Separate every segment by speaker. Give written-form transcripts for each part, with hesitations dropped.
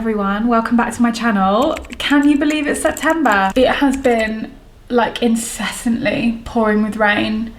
Speaker 1: everyone, welcome back to my channel. Can you believe it's September? It has been like incessantly pouring with rain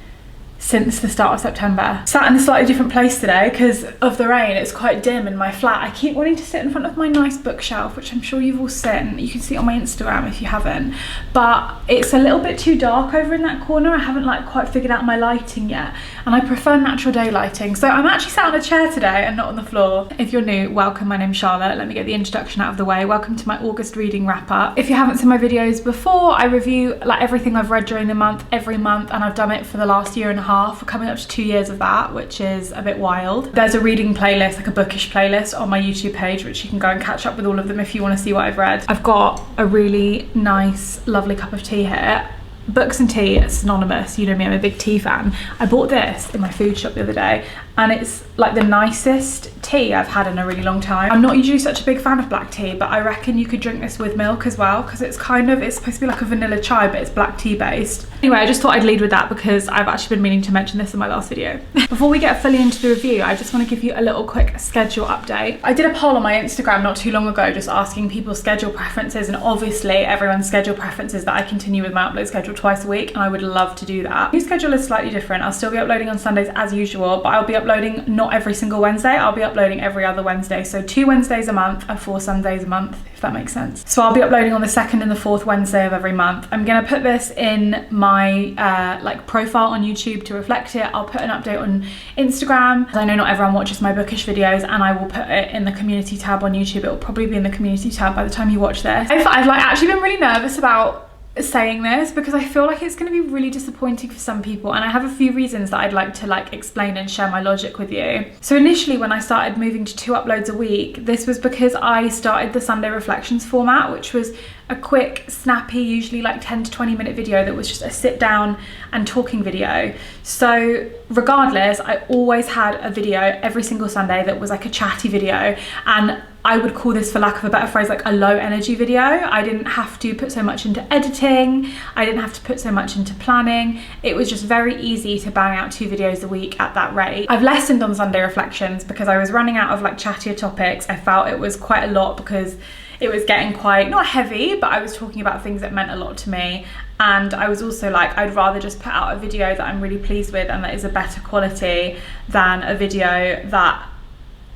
Speaker 1: since the start of September. Sat in a slightly different place today because of the rain. It's quite dim in my flat. I keep wanting to sit in front of my nice bookshelf, which I'm sure you've all seen. You can see it on my Instagram if you haven't, but it's a little bit too dark over in that corner. I haven't like quite figured out my lighting yet, and I prefer natural day lighting. So I'm actually sat on a chair today and not on the floor. If you're new, welcome. My name's Charlotte. Let me get the introduction out of the way. Welcome to my August reading wrap up. If you haven't seen my videos before, I review like everything I've read during the month, every month, and I've done it for the last year and a half. We're coming up to 2 years of that, which is a bit wild. There's a reading playlist, like a bookish playlist on my YouTube page, which you can go and catch up with all of them if you want to see what I've read. I've got a really nice, lovely cup of tea here. Books and tea are synonymous. You know me, I'm a big tea fan. I bought this in my food shop the other day, and it's like the nicest tea I've had in a really long time. I'm not usually such a big fan of black tea, but I reckon you could drink this with milk as well, because it's supposed to be like a vanilla chai, but it's black tea based. Anyway, I just thought I'd lead with that because I've actually been meaning to mention this in my last video. Before we get fully into the review, I just want to give you a little quick schedule update. I did a poll on my Instagram not too long ago, just asking people's schedule preferences, and obviously everyone's schedule preferences that I continue with my upload schedule twice a week, and I would love to do that. New schedule is slightly different. I'll still be uploading on Sundays as usual, but I'll be uploading not every single Wednesday. I'll be uploading every other Wednesday, so 2 Wednesdays a month and 4 Sundays a month, if that makes sense. So I'll be uploading on the 2nd and the 4th Wednesday of every month. I'm gonna put this in my like profile on YouTube to reflect it. I'll put an update on Instagram. I know not everyone watches my bookish videos, and I will put it in the community tab on YouTube. It will probably be in the community tab by the time you watch this. I've like actually been really nervous about saying this because I feel like it's going to be really disappointing for some people, and I have a few reasons that I'd like to like explain and share my logic with you. So initially, when I started moving to 2 uploads a week, this was because I started the Sunday Reflections format, which was a quick, snappy, usually like 10 to 20 minute video that was just a sit down and talking video. So regardless, I always had a video every single Sunday that was like a chatty video, and I would call this, for lack of a better phrase, like a low energy video. I didn't have to put so much into editing. I didn't have to put so much into planning. It was just very easy to bang out 2 videos a week at that rate. I've lessened on Sunday Reflections because I was running out of like chattier topics. I felt it was quite a lot because it was getting quite, not heavy, but I was talking about things that meant a lot to me. And I was also like, I'd rather just put out a video that I'm really pleased with and that is a better quality than a video that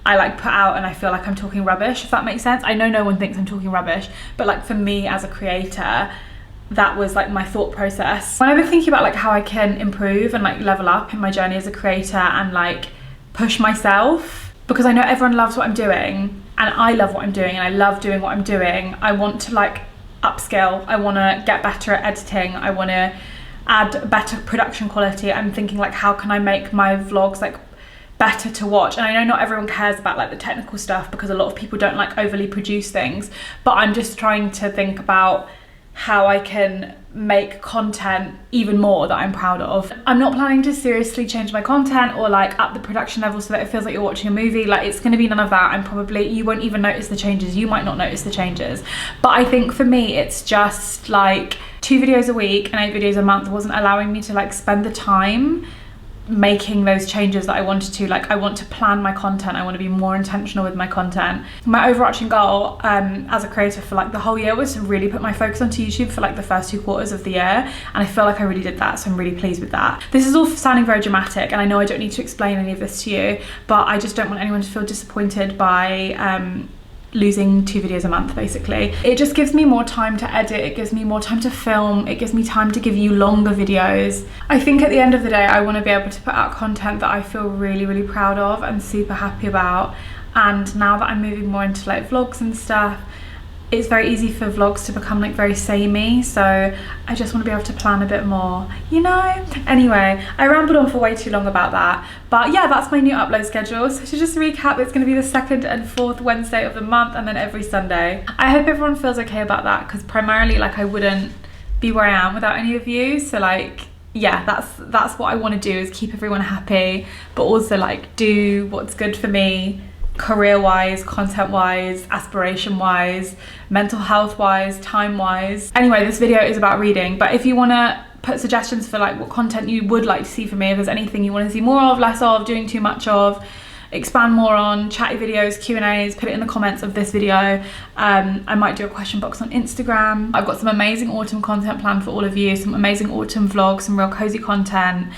Speaker 1: I like put out and I feel like I'm talking rubbish, if that makes sense. I know no one thinks I'm talking rubbish, but like for me as a creator, that was like my thought process. When I've been thinking about like how I can improve and like level up in my journey as a creator and like push myself, because I know everyone loves what I'm doing and I love what I'm doing and I love doing what I'm doing. I want to like upskill. I want to get better at editing. I want to add better production quality. I'm thinking like, how can I make my vlogs like better to watch? And I know not everyone cares about like the technical stuff because a lot of people don't like overly produce things, but I'm just trying to think about how I can make content even more that I'm proud of. I'm not planning to seriously change my content or like up the production level so that it feels like you're watching a movie. Like, it's going to be none of that, and you won't even notice the changes. You might not notice the changes, but I think for me it's just like 2 videos a week and 8 videos a month wasn't allowing me to like spend the time making those changes that I wanted to. Like, I want to plan my content. I want to be more intentional with my content. My overarching goal as a creator for like the whole year was to really put my focus onto YouTube for like the first 2 quarters of the year, and I feel like I really did that, so I'm really pleased with that. This is all sounding very dramatic, and I know I don't need to explain any of this to you, but I just don't want anyone to feel disappointed by losing 2 videos a month. Basically, it just gives me more time to edit, it gives me more time to film, it gives me time to give you longer videos. I think at the end of the day I want to be able to put out content that I feel really, really proud of and super happy about. And now that I'm moving more into like vlogs and stuff, it's very easy for vlogs to become like very samey, so I just want to be able to plan a bit more, you know? Anyway, I rambled on for way too long about that, but yeah, that's my new upload schedule. So to just recap, it's going to be the 2nd and 4th Wednesday of the month, and then every Sunday. I hope everyone feels okay about that, because primarily like I wouldn't be where I am without any of you. So like, yeah, that's what I want to do, is keep everyone happy, but also like do what's good for me, career-wise, content-wise, aspiration-wise, mental health-wise, time-wise. Anyway, this video is about reading, but if you want to put suggestions for like what content you would like to see from me, if there's anything you want to see more of, less of, doing too much of, expand more on, chatty videos, Q&As, put it in the comments of this video. I might do a question box on Instagram. I've got some amazing autumn content planned for all of you, some amazing autumn vlogs, some real cozy content.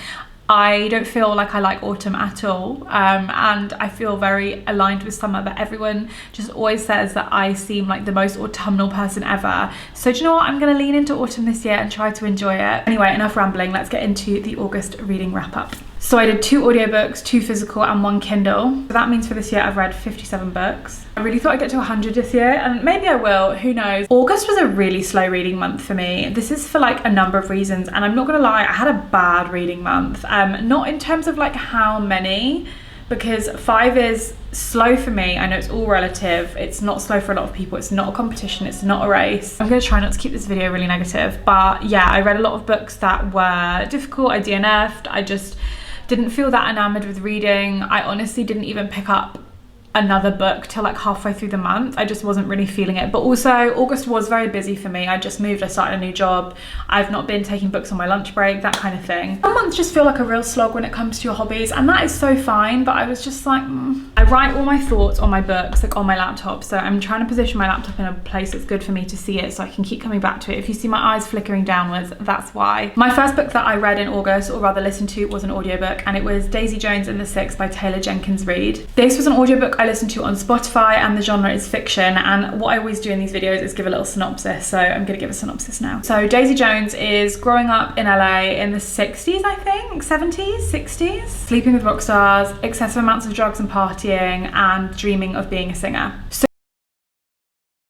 Speaker 1: I don't feel like I like autumn at all, and I feel very aligned with summer, but everyone just always says that I seem like the most autumnal person ever. So do you know what, I'm gonna lean into autumn this year and try to enjoy it. Anyway, enough rambling, let's get into the August reading wrap up. So I did 2 audiobooks, 2 physical and 1 Kindle. So that means for this year I've read 57 books. I really thought I'd get to 100 this year, and maybe I will, who knows. August was a really slow reading month for me. This is for like a number of reasons, and I'm not gonna lie, I had a bad reading month. Not in terms of like how many, because 5 is slow for me. I know it's all relative. It's not slow for a lot of people. It's not a competition. It's not a race. I'm gonna try not to keep this video really negative, but yeah, I read a lot of books that were difficult. I DNF'd. I just didn't feel that enamored with reading. I honestly didn't even pick up another book till like halfway through the month. I just wasn't really feeling it. But also August was very busy for me. I just moved, I started a new job. I've not been taking books on my lunch break, that kind of thing. Some months just feel like a real slog when it comes to your hobbies, and that is so fine, but I was just like, I write all my thoughts on my books, like on my laptop, so I'm trying to position my laptop in a place that's good for me to see it so I can keep coming back to it. If you see my eyes flickering downwards, that's why. My first book that I read in August, or rather listened to, was an audiobook, and it was Daisy Jones and the Six by Taylor Jenkins Reid. This was an audiobook I listened to on Spotify, and the genre is fiction, and what I always do in these videos is give a little synopsis, so I'm gonna give a synopsis now. So Daisy Jones is growing up in LA in the 60s, I think, 70s, 60s, sleeping with rock stars, excessive amounts of drugs and partying, and dreaming of being a singer. So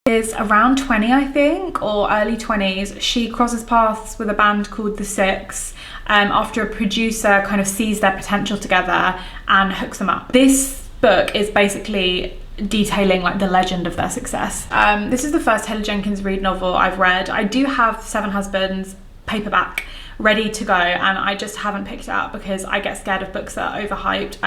Speaker 1: is around 20, I think, or early 20s. She crosses paths with a band called The Six after a producer kind of sees their potential together and hooks them up. This book is basically detailing like the legend of their success. This is the first Taylor Jenkins Reid novel I've read. I do have Seven Husbands paperback ready to go, and I just haven't picked it up because I get scared of books that are overhyped.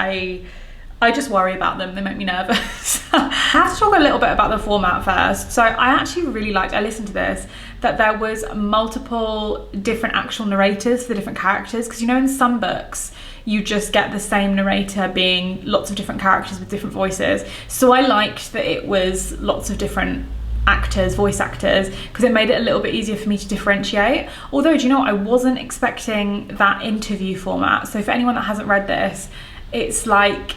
Speaker 1: I just worry about them, they make me nervous. I have to talk a little bit about the format first. So I actually really liked, I listened to this, that there was multiple different actual narrators for the different characters, because you know in some books you just get the same narrator being lots of different characters with different voices. So I liked that it was lots of different actors, voice actors, because it made it a little bit easier for me to differentiate. Although, do you know what, I wasn't expecting that interview format. So for anyone that hasn't read this, it's like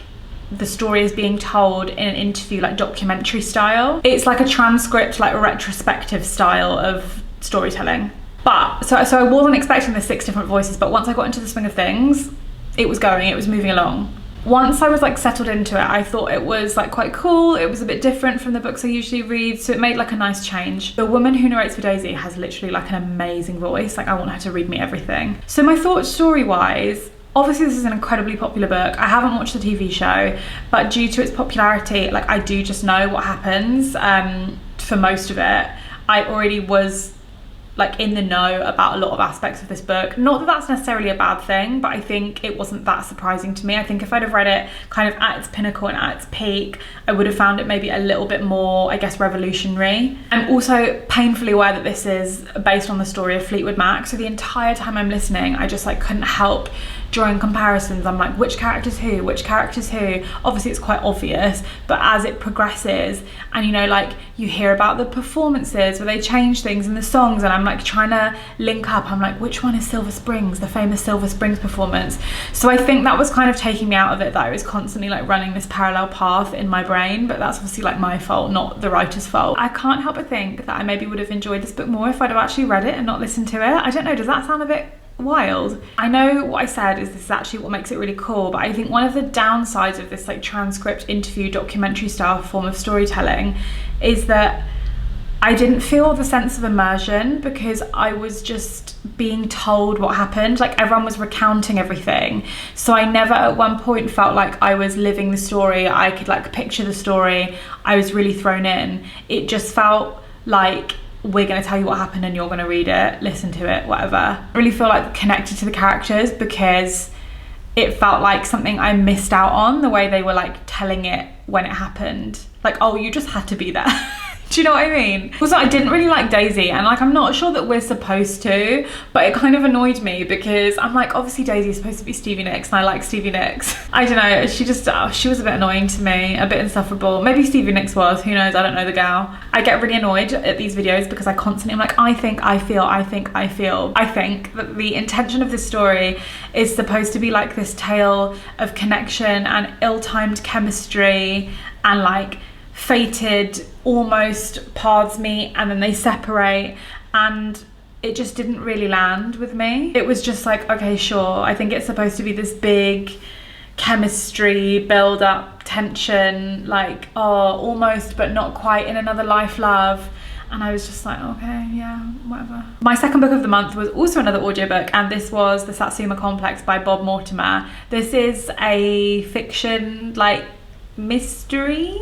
Speaker 1: the story is being told in an interview, like documentary style. It's like a transcript, like a retrospective style of storytelling. But so I wasn't expecting the 6 different voices, but once I got into the swing of things, it was moving along. Once I was like settled into it, I thought it was like quite cool. It was a bit different from the books I usually read, so it made like a nice change. The woman who narrates for Daisy has literally like an amazing voice. Like I want her to read me everything. So my thoughts story-wise, obviously this is an incredibly popular book. I haven't watched the TV show, but due to its popularity, like I do just know what happens for most of it. I already was like in the know about a lot of aspects of this book. Not that that's necessarily a bad thing, but I think it wasn't that surprising to me. I think if I'd have read it kind of at its pinnacle and at its peak, I would have found it maybe a little bit more, I guess, revolutionary. I'm also painfully aware that this is based on the story of Fleetwood Mac, so the entire time I'm listening, I just like couldn't help drawing comparisons. I'm like, which character's who, which character's who? Obviously it's quite obvious, but as it progresses and you know, like you hear about the performances where they change things in the songs, and I'm like trying to link up, I'm like, which one is Silver Springs, the famous Silver Springs performance? So I think that was kind of taking me out of it, that I was constantly like running this parallel path in my brain, but that's obviously like my fault, not the writer's fault. I can't help but think that I maybe would have enjoyed this book more if I'd have actually read it and not listened to it. I don't know, does that sound a bit wild? I know what I said is this is actually what makes it really cool, but I think one of the downsides of this like transcript interview documentary style form of storytelling is that I didn't feel the sense of immersion, because I was just being told what happened. Like everyone was recounting everything, so I never at one point felt like I was living the story. I could like picture the story. I was really thrown in. It just felt like, we're going to tell you what happened and you're going to read it, listen to it, whatever. I really feel like connected to the characters, because it felt like something I missed out on, the way they were like telling it when it happened. Like, oh, you just had to be there. Do you know what I mean? Also, I didn't really like Daisy, and like I'm not sure that we're supposed to, but it kind of annoyed me because I'm like, obviously Daisy is supposed to be Stevie Nicks and I like Stevie Nicks. I don't know, she was a bit annoying to me, a bit insufferable. Maybe Stevie Nicks was, who knows, I don't know the gal. I get really annoyed at these videos because I constantly am like, I think, I feel. I think that the intention of this story is supposed to be like this tale of connection and ill-timed chemistry and like fated almost paths meet and then they separate, and it just didn't really land with me. It was just like, okay, sure, I think it's supposed to be this big chemistry build up tension, like, oh, almost but not quite in another life love. And I was just like, okay, yeah, whatever. My second book of the month was also another audiobook, and this was The Satsuma Complex by Bob Mortimer. This is a fiction, like, mystery.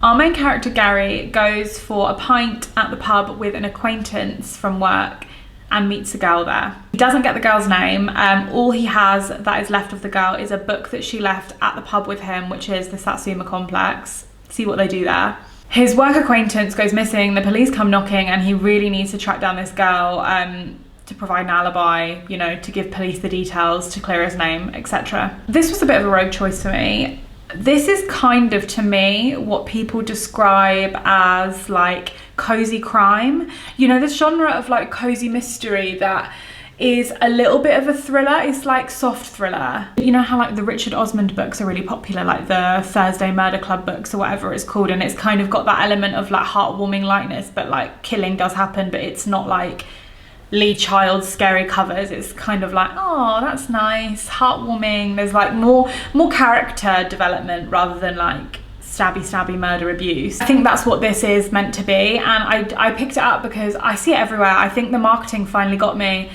Speaker 1: Our main character, Gary, goes for a pint at the pub with an acquaintance from work and meets a girl there. He doesn't get the girl's name. All he has that is left of the girl is a book that she left at the pub with him, which is The Satsuma Complex. See what they do there. His work acquaintance goes missing, the police come knocking, and he really needs to track down this girl to provide an alibi, you know, to give police the details, to clear his name, etc. This was a bit of a rogue choice for me. This is kind of, to me, what people describe as like cozy crime. You know, this genre of like cozy mystery that is a little bit of a thriller. It's like soft thriller. You know how like the Richard Osman books are really popular, like the Thursday Murder Club books or whatever it's called, and it's kind of got that element of like heartwarming lightness, but like killing does happen, but it's not like Lee Child's scary covers. It's kind of like, oh, that's nice, heartwarming. There's like more character development rather than like stabby murder abuse. I think that's what this is meant to be, and I picked it up because I see it everywhere. I think the marketing finally got me.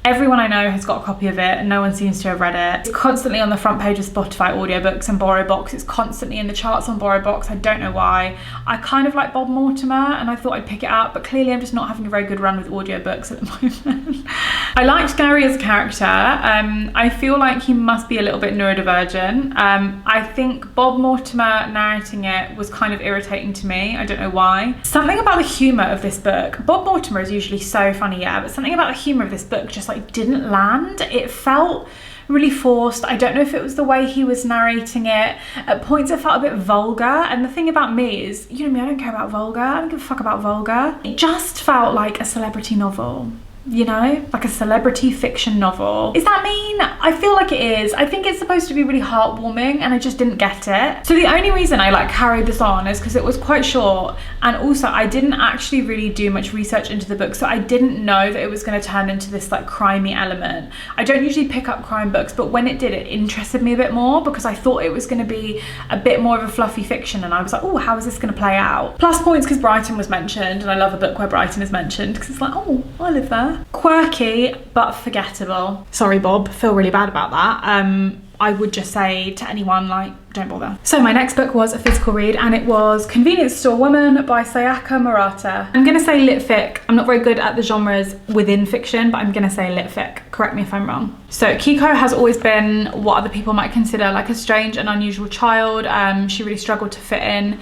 Speaker 1: Everyone I know has got a copy of it and no one seems to have read it. It's constantly on the front page of Spotify audiobooks and BorrowBox. It's constantly in the charts on BorrowBox. I don't know why. I kind of like Bob Mortimer and I thought I'd pick it up, but clearly I'm just not having a very good run with audiobooks at the moment. I liked Gary as a character. I feel like he must be a little bit neurodivergent. I think Bob Mortimer narrating it was kind of irritating to me. I don't know why. Something about the humour of this book. Bob Mortimer is usually so funny, yeah, but something about the humour of this book just like didn't land. It felt really forced. I don't know if it was the way he was narrating it. At points it felt a bit vulgar, and the thing about me is, you know me, I don't care about vulgar. I don't give a fuck about vulgar. It just felt like a celebrity novel. You know, like a celebrity fiction novel. Is that mean? I feel like it is. I think it's supposed to be really heartwarming and I just didn't get it. So the only reason I like carried this on is because it was quite short, and also I didn't actually really do much research into the book, so I didn't know that it was going to turn into this like crimey element. I don't usually pick up crime books, but when it did, it interested me a bit more because I thought it was going to be a bit more of a fluffy fiction, and I was like, oh, how is this going to play out? Plus points because Brighton was mentioned, and I love a book where Brighton is mentioned because it's like, oh, I live there. Quirky but forgettable. Sorry Bob, feel really bad about that. I would just say to anyone, like, don't bother. So my next book was a physical read, and it was Convenience Store Woman by Sayaka Murata. I'm gonna say lit fic. I'm not very good at the genres within fiction, but I'm gonna say lit fic. Correct me if I'm wrong. So Kiko has always been what other people might consider like a strange and unusual child. She really struggled to fit in,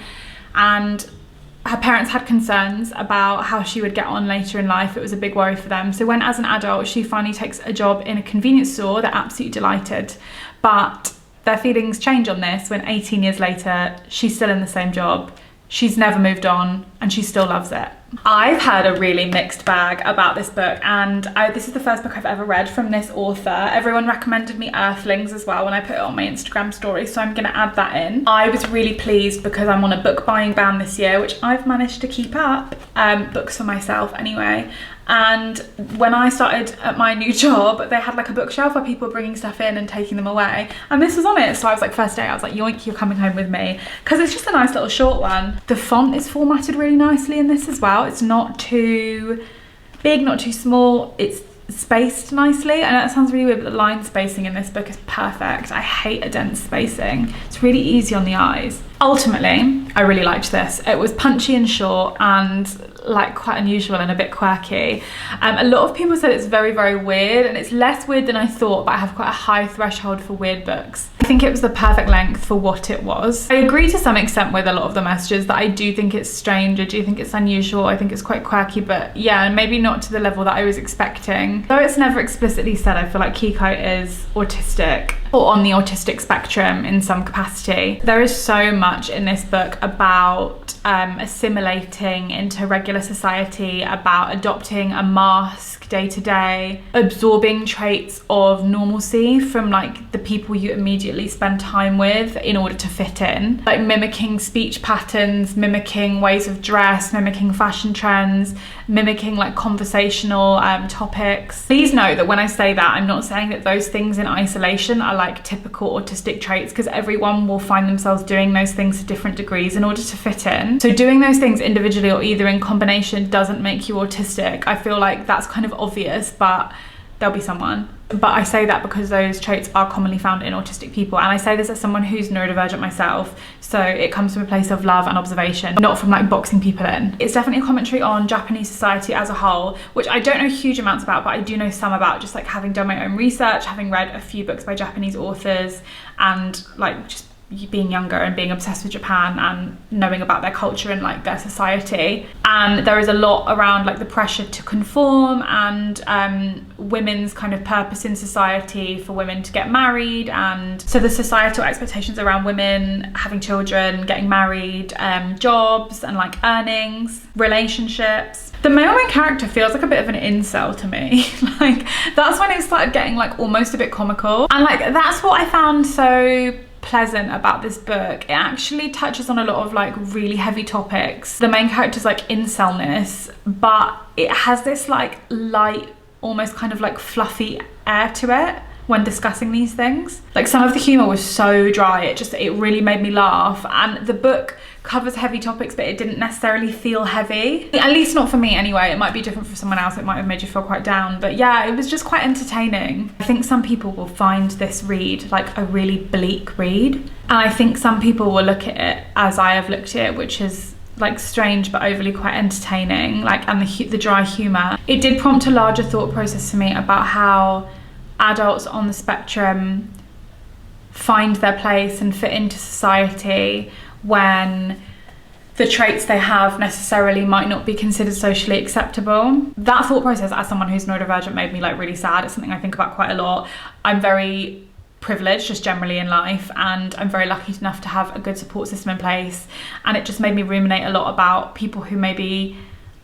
Speaker 1: and her parents had concerns about how she would get on later in life. It was a big worry for them. So when, as an adult, she finally takes a job in a convenience store, they're absolutely delighted. But their feelings change on this when 18 years later, she's still in the same job. She's never moved on and she still loves it. I've heard a really mixed bag about this book, and this is the first book I've ever read from this author. Everyone recommended me Earthlings as well when I put it on my Instagram story, so I'm gonna add that in. I was really pleased because I'm on a book buying ban this year, which I've managed to keep up, books for myself anyway. And when I started at my new job, they had like a bookshelf where people were bringing stuff in and taking them away, and this was on it. So I was like, first day I was like, yoink, you're coming home with me, because it's just a nice little short one. The font is formatted really nicely in this as well. It's not too big, not too small. It's spaced nicely. I know that sounds really weird, but the line spacing in this book is perfect. I hate a dense spacing. It's really easy on the eyes. Ultimately, I really liked this. It was punchy and short and like quite unusual and a bit quirky. A lot of people said it's very, very weird, and it's less weird than I thought, but I have quite a high threshold for weird books. I think it was the perfect length for what it was. I agree to some extent with a lot of the messages that I do think it's strange, I do think it's unusual, I think it's quite quirky, but yeah, maybe not to the level that I was expecting. Though it's never explicitly said, I feel like Kiko is autistic or on the autistic spectrum in some capacity. There is so much in this book about assimilating into regular society, about adopting a mask day to day, absorbing traits of normalcy from like the people you immediately spend time with in order to fit in, like mimicking speech patterns, mimicking ways of dress, mimicking fashion trends, mimicking like conversational topics. Please note that when I say that, I'm not saying that those things in isolation are like typical autistic traits, because everyone will find themselves doing those things to different degrees in order to fit in. So doing those things individually or either in combination doesn't make you autistic. I feel like that's kind of obvious, but there'll be someone. But I say that because those traits are commonly found in autistic people, and I say this as someone who's neurodivergent myself, so it comes from a place of love and observation, not from like boxing people in. It's definitely a commentary on Japanese society as a whole, which I don't know huge amounts about, but I do know some about, just like having done my own research, having read a few books by Japanese authors, and like just being younger and being obsessed with Japan and knowing about their culture and like their society. And there is a lot around like the pressure to conform and women's kind of purpose in society for women to get married, and so the societal expectations around women having children, getting married, jobs and like earnings, relationships. The male main character feels like a bit of an incel to me. Like that's when it started getting like almost a bit comical, and like that's what I found so pleasant about this book. It actually touches on a lot of like really heavy topics. The main character's like incelness, but it has this like light, almost kind of like fluffy air to it when discussing these things. Like some of the humor was so dry, it really made me laugh. And the book covers heavy topics, but it didn't necessarily feel heavy, at least not for me anyway. It might be different for someone else, it might have made you feel quite down, but yeah, it was just quite entertaining. I think some people will find this read like a really bleak read, and I think some people will look at it as I have looked at it, which is like strange but overly quite entertaining, like, and the dry humor. It did prompt a larger thought process for me about how adults on the spectrum find their place and fit into society when the traits they have necessarily might not be considered socially acceptable. That thought process, as someone who's neurodivergent, made me like really sad. It's something I think about quite a lot. I'm very privileged just generally in life, and I'm very lucky enough to have a good support system in place, and it just made me ruminate a lot about people who maybe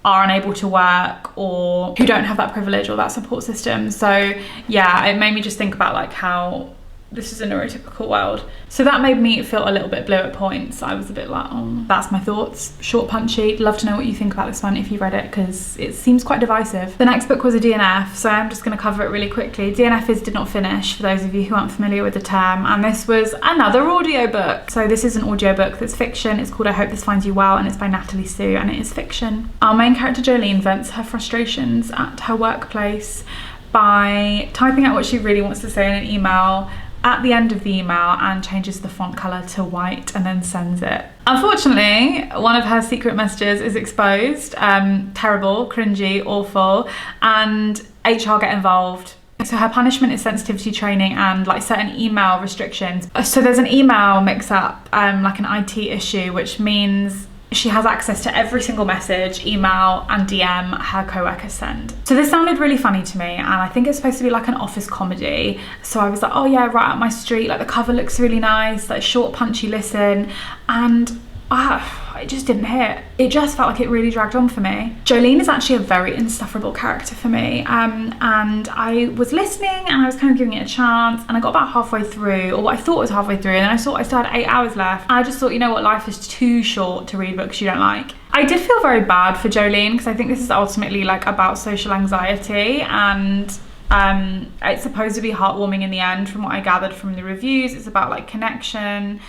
Speaker 1: are unable to work or who don't have that privilege or that support system. So yeah, it made me just think about like how this is a neurotypical world. So that made me feel a little bit blue at points. I was a bit like, oh, that's my thoughts. Short, punchy. Love to know what you think about this one if you read it, because it seems quite divisive. The next book was a DNF, so I'm just going to cover it really quickly. DNF is did not finish, for those of you who aren't familiar with the term, and this was another audiobook. So this is an audiobook that's fiction. It's called I Hope This Finds You Well, and it's by Natalie Sue, and it is fiction. Our main character Jolene vents her frustrations at her workplace by typing out what she really wants to say in an email at the end of the email, and changes the font colour to white and then sends it. Unfortunately, one of her secret messages is exposed. Terrible, cringy, awful, and HR get involved. So her punishment is sensitivity training and like certain email restrictions. So there's an email mix up, like an IT issue, which means she has access to every single message, email and DM her co-workers send. So this sounded really funny to me, and I think it's supposed to be like an office comedy. So I was like, oh yeah, right up my street. Like the cover looks really nice, like short, punchy listen, and it just didn't hit. It just felt like it really dragged on for me. Jolene is actually a very insufferable character for me, and I was listening and I was kind of giving it a chance, and I got about halfway through, or what I thought was halfway through, and then I still had 8 hours left. And I just thought, you know what, life is too short to read books you don't like. I did feel very bad for Jolene, because I think this is ultimately like about social anxiety, and it's supposed to be heartwarming in the end from what I gathered from the reviews. It's about like connection.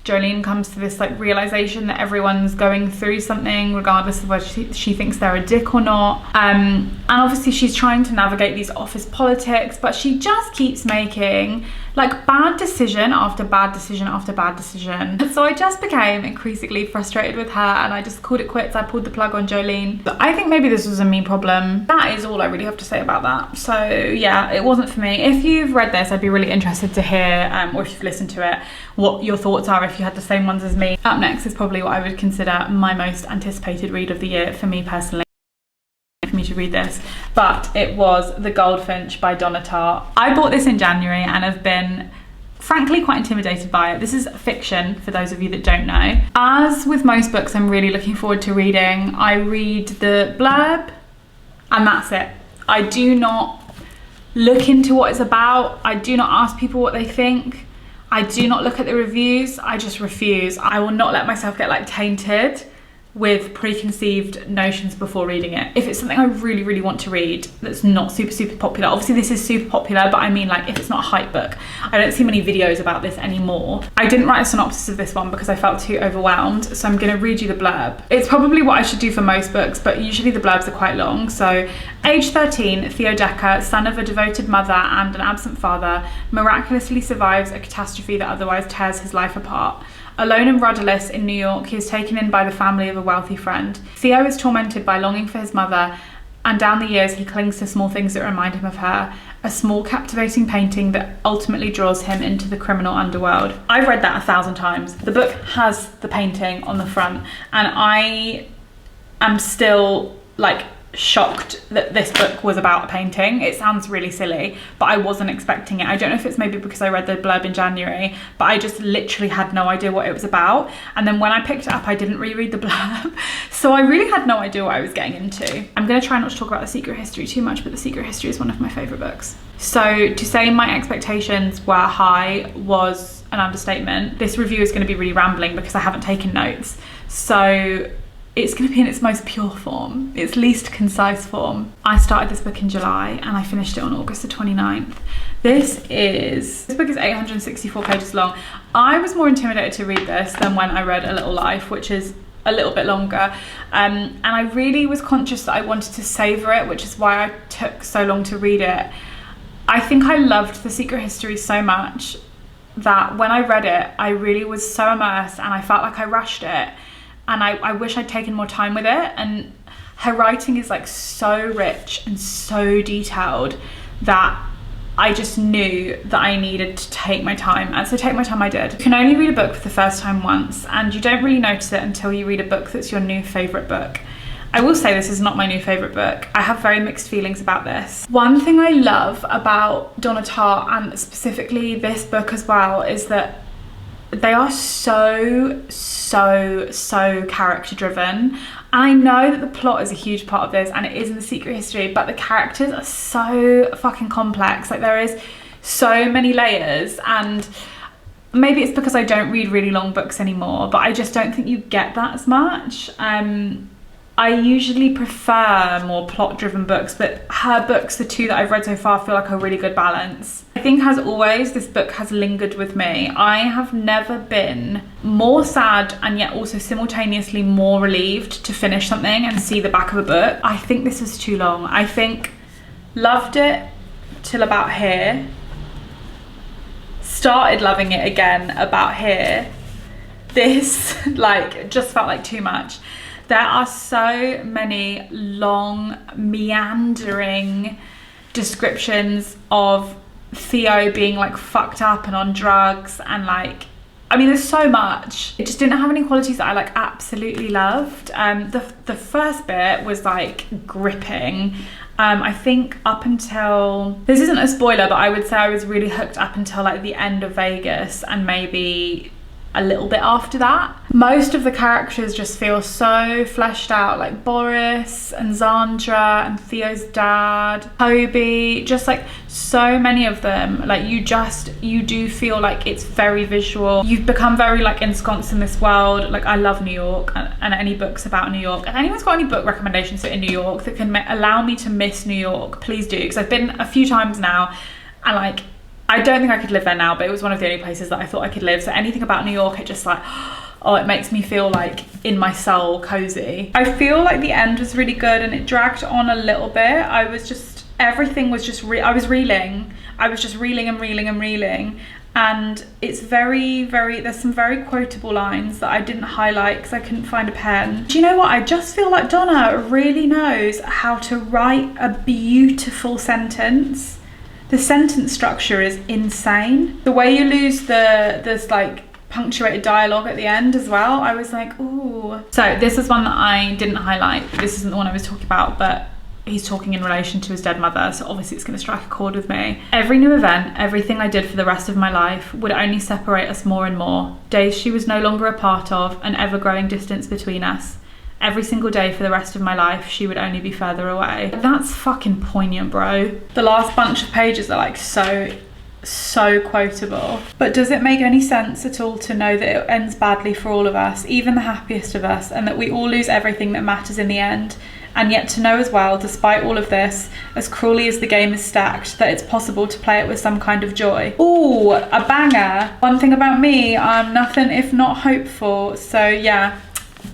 Speaker 1: Jolene comes to this like realization that everyone's going through something regardless of whether she thinks they're a dick or not, and obviously she's trying to navigate these office politics, but she just keeps making like bad decision after bad decision after bad decision. So I just became increasingly frustrated with her and I just called it quits. I pulled the plug on Jolene. But I think maybe this was a me problem. That is all I really have to say about that. So yeah, it wasn't for me. If you've read this, I'd be really interested to hear, or if you've listened to it, what your thoughts are if you had the same ones as me. Up next is probably what I would consider my most anticipated read of the year for me personally. For me to read this, but it was The Goldfinch by Donna Tartt. I bought this in January and have been frankly quite intimidated by it. This is fiction for those of you that don't know. As with most books I'm really looking forward to reading, I read the blurb and that's it. I do not look into what it's about. I do not ask people what they think. I do not look at the reviews. I just refuse. I will not let myself get like tainted with preconceived notions before reading it. If it's something I really, really want to read that's not super, super popular, obviously this is super popular, but I mean like if it's not a hype book, I don't see many videos about this anymore. I didn't write a synopsis of this one because I felt too overwhelmed, so I'm gonna read you the blurb. It's probably what I should do for most books, but usually the blurbs are quite long. So, age 13, Theo Decker, son of a devoted mother and an absent father, miraculously survives a catastrophe that otherwise tears his life apart. Alone and rudderless in New York, he is taken in by the family of a wealthy friend. Theo is tormented by longing for his mother, and down the years he clings to small things that remind him of her, a small captivating painting that ultimately draws him into the criminal underworld. I've read that 1,000 times. The book has the painting on the front, and I am still like shocked that this book was about a painting. It sounds really silly, but I wasn't expecting it. I don't know if it's maybe because I read the blurb in January, but I just literally had no idea what it was about. And then when I picked it up, I didn't reread the blurb. So I really had no idea what I was getting into. I'm gonna try not to talk about The Secret History too much, but The Secret History is one of my favorite books. So to say my expectations were high was an understatement. This review is gonna be really rambling because I haven't taken notes. So it's going to be in its most pure form, its least concise form. I started this book in July and I finished it on August the 29th. This book is 864 pages long. I was more intimidated to read this than when I read A Little Life, which is a little bit longer. And I really was conscious that I wanted to savor it, which is why I took so long to read it. I think I loved The Secret History so much that when I read it, I really was so immersed and I felt like I rushed it. And I wish I'd taken more time with it. And her writing is like so rich and so detailed that I just knew that I needed to take my time. And so take my time I did. You can only read a book for the first time once, and you don't really notice it until you read a book that's your new favourite book. I will say this is not my new favourite book. I have very mixed feelings about this. One thing I love about Donna Tartt, and specifically this book as well, is that they are so character driven. And I know that the plot is a huge part of this and it is in The Secret History, but the characters are so fucking complex. Like there is so many layers, and maybe it's because I don't read really long books anymore, but I just don't think you get that as much. I usually prefer more plot-driven books, but her books, the two that I've read so far, feel like a really good balance. I think, as always, this book has lingered with me. I have never been more sad and yet also simultaneously more relieved to finish something and see the back of a book. I think this is too long. I think loved it till about here. Started loving it again about here. This just felt like too much. There are so many long, meandering descriptions of Theo being like fucked up and on drugs, and there's so much. It just didn't have any qualities that I like absolutely loved. The first bit was like gripping. I think up until, this isn't a spoiler, but I would say I was really hooked up until like the end of Vegas, and maybe a little bit after that. Most of the characters just feel so fleshed out, like Boris and Zandra and Theo's dad, Toby, just like so many of them. Like you do feel like it's very visual. You've become very like ensconced in this world. Like I love New York and any books about New York. If anyone's got any book recommendations in New York that can allow me to miss New York, please do, because I've been a few times now and I don't think I could live there now, but it was one of the only places that I thought I could live. So anything about New York, it just it makes me feel like in my soul cozy. I feel like the end was really good and it dragged on a little bit. Everything was just, I was reeling. I was just reeling and reeling and reeling. And it's there's some very quotable lines that I didn't highlight because I couldn't find a pen. Do you know what? I just feel like Donna really knows how to write a beautiful sentence. The sentence structure is insane. The way you lose this like punctuated dialogue at the end as well, I was like, ooh. So this is one that I didn't highlight. This isn't the one I was talking about, but he's talking in relation to his dead mother, so obviously it's going to strike a chord with me. Every new event, everything I did for the rest of my life would only separate us more and more. Days she was no longer a part of, an ever-growing distance between us. Every single day for the rest of my life, she would only be further away. That's fucking poignant, bro. The last bunch of pages are like so quotable. But does it make any sense at all to know that it ends badly for all of us, even the happiest of us, and that we all lose everything that matters in the end? And yet to know as well, despite all of this, as cruelly as the game is stacked, that it's possible to play it with some kind of joy. Ooh, a banger. One thing about me, I'm nothing if not hopeful. So yeah,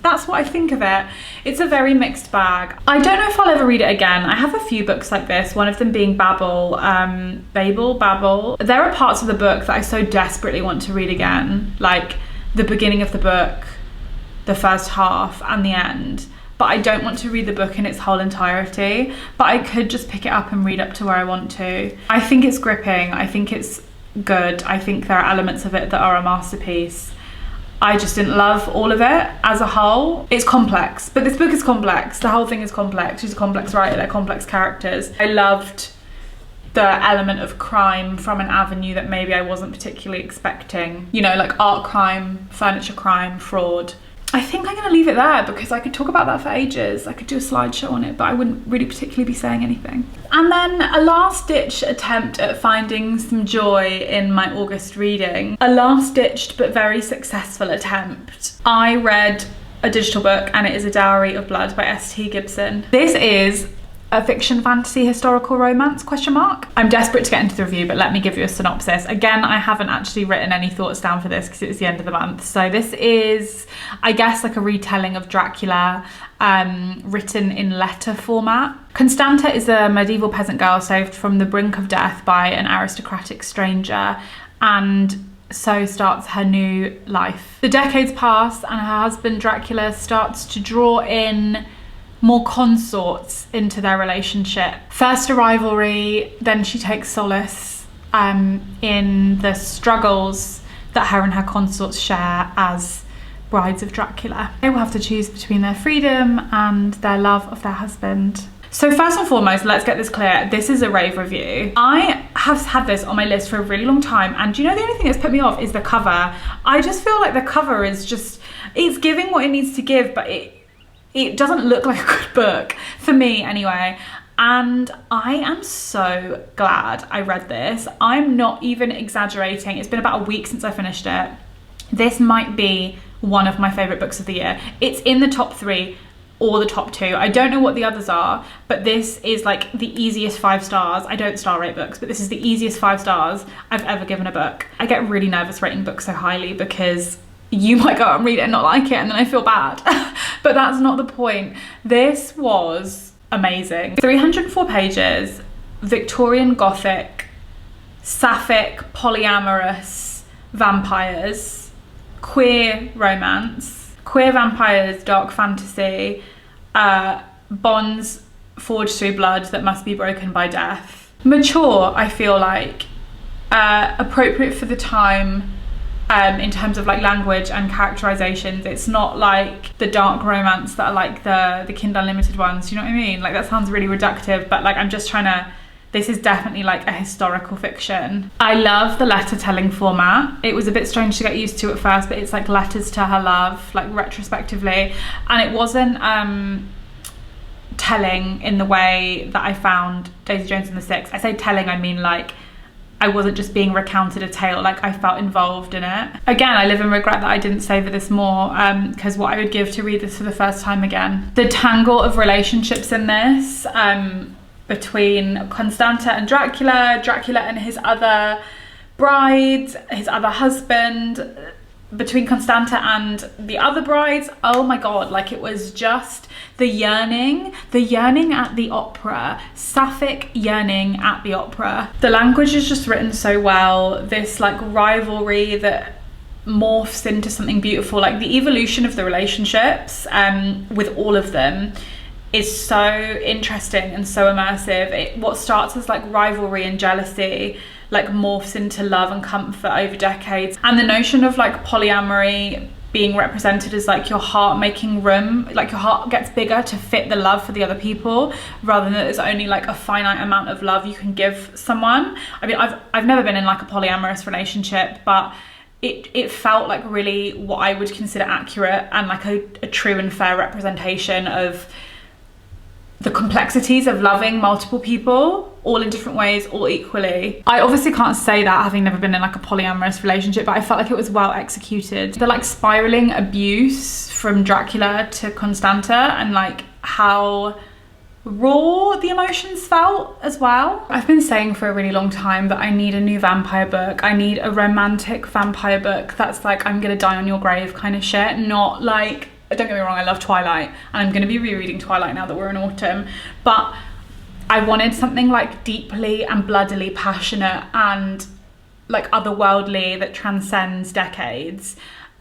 Speaker 1: that's what I think of it. It's a very mixed bag. I don't know if I'll ever read it again. I have a few books like this, one of them being Babel. There are parts of the book that I so desperately want to read again, like the beginning of the book, the first half and the end. But I don't want to read the book in its whole entirety, but I could just pick it up and read up to where I want to. I think it's gripping. I think it's good. I think there are elements of it that are a masterpiece. I just didn't love all of it as a whole. It's complex, but this book is complex. The whole thing is complex. She's a complex writer, they're complex characters. I loved the element of crime from an avenue that maybe I wasn't particularly expecting. You know, like art crime, furniture crime, fraud. I think I'm gonna leave it there because I could talk about that for ages. I could do a slideshow on it, but I wouldn't really particularly be saying anything. And then a last ditch attempt at finding some joy in my August reading. A last ditched but very successful attempt. I read a digital book and it is A Dowry of Blood by S.T. Gibson. This is a fiction fantasy historical romance, ? I'm desperate to get into the review, but let me give you a synopsis. Again, I haven't actually written any thoughts down for this because it's the end of the month. So this is, I guess, like a retelling of Dracula, written in letter format. Constanta is a medieval peasant girl saved from the brink of death by an aristocratic stranger, and so starts her new life. The decades pass and her husband Dracula starts to draw in more consorts into their relationship. First a rivalry, then she takes solace in the struggles that her and her consorts share as brides of Dracula. They will have to choose between their freedom and their love of their husband. So first and foremost, let's get this clear. This is a rave review. I have had this on my list for a really long time, and do you know the only thing that's put me off is the cover. I just feel like the cover is just, it's giving what it needs to give, but it doesn't look like a good book, for me anyway. And I am so glad I read this. I'm not even exaggerating. It's been about a week since I finished it. This might be one of my favorite books of the year. It's in the top 3 or the top 2. I don't know what the others are, but this is like the easiest 5 stars. I don't star rate books, but this is the easiest 5 stars I've ever given a book. I get really nervous rating books so highly because you might go out and read it and not like it and then I feel bad. But that's not the point. This was amazing. 304 pages, Victorian Gothic, sapphic, polyamorous vampires, queer romance, queer vampires, dark fantasy, bonds forged through blood that must be broken by death. Mature, I feel like, appropriate for the time. In terms of like language and characterizations. It's not like the dark romance that are like the Kindle Unlimited ones, you know what I mean? Like that sounds really reductive, but like I'm just trying to, this is definitely like a historical fiction. I love the letter telling format. It was a bit strange to get used to at first, but it's like letters to her love, like retrospectively, and it wasn't telling in the way that I found Daisy Jones and the Six. I say telling, I mean like I wasn't just being recounted a tale, like I felt involved in it. Again, I live in regret that I didn't savour this more, because what I would give to read this for the first time again. The tangle of relationships in this, between Constanta and Dracula, Dracula and his other bride, his other husband, between Constanta and the other brides, oh my god, like it was just the yearning at the opera, sapphic yearning at the opera. The language is just written so well, this like rivalry that morphs into something beautiful, like the evolution of the relationships with all of them is so interesting and so immersive. What starts as like rivalry and jealousy like morphs into love and comfort over decades, and the notion of like polyamory being represented as like your heart making room, like your heart gets bigger to fit the love for the other people, rather than that there's only like a finite amount of love you can give someone. I mean, I've never been in like a polyamorous relationship, but it felt like really what I would consider accurate and like a true and fair representation of the complexities of loving multiple people, all in different ways, all equally. I obviously can't say that having never been in like a polyamorous relationship, but I felt like it was well executed. The like spiraling abuse from Dracula to Constanta, and like how raw the emotions felt as well. I've been saying for a really long time that I need a new vampire book. I need a romantic vampire book that's like I'm gonna die on your grave kind of shit, not like, don't get me wrong, I love Twilight and I'm going to be rereading Twilight now that we're in autumn, but I wanted something like deeply and bloodily passionate and like otherworldly that transcends decades.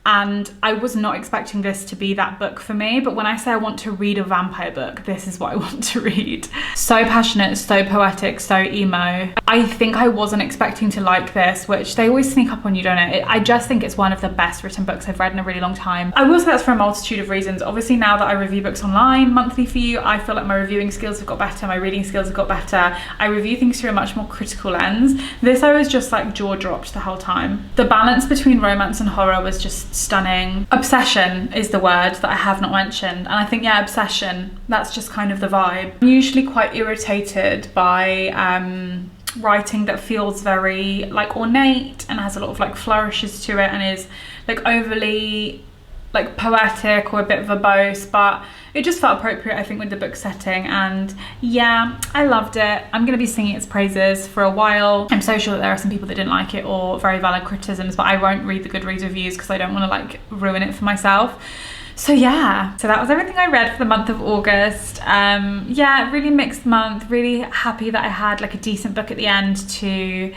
Speaker 1: And I was not expecting this to be that book for me, but when I say I want to read a vampire book, this is what I want to read. So passionate, so poetic, so emo. I think I wasn't expecting to like this, which they always sneak up on you, don't it? I just think it's one of the best written books I've read in a really long time. I will say that's for a multitude of reasons. Obviously, now that I review books online monthly for you, I feel like my reviewing skills have got better, my reading skills have got better. I review things through a much more critical lens. This, I was just like jaw dropped the whole time. The balance between romance and horror was just stunning. Obsession is the word that I have not mentioned, and I think, yeah, obsession, that's just kind of the vibe. I'm usually quite irritated by writing that feels very like ornate and has a lot of like flourishes to it and is like overly like poetic or a bit verbose, but it just felt appropriate, I think, with the book setting. And yeah, I loved it. I'm gonna be singing its praises for a while. I'm so sure that there are some people that didn't like it or very valid criticisms, but I won't read the Goodreads reviews because I don't want to like ruin it for myself. So yeah, so that was everything I read for the month of August. Yeah, really mixed month, really happy that I had like a decent book at the end to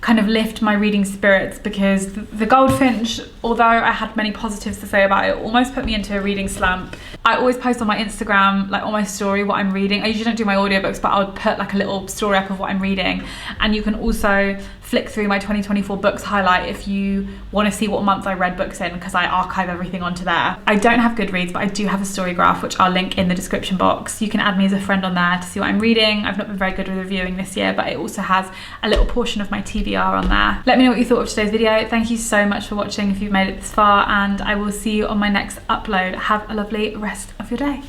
Speaker 1: kind of lift my reading spirits, because The Goldfinch, although I had many positives to say about it, almost put me into a reading slump. I always post on my Instagram, like on my story, what I'm reading. I usually don't do my audiobooks, but I would put like a little story up of what I'm reading. And you can also flick through my 2024 books highlight if you want to see what month I read books in, because I archive everything onto there. I don't have Goodreads, but I do have a story graph, which I'll link in the description box. You can add me as a friend on there to see what I'm reading. I've not been very good with reviewing this year, but it also has a little portion of my TBR on there. Let me know what you thought of today's video. Thank you so much for watching if you've made it this far, and I will see you on my next upload. Have a lovely rest of your day.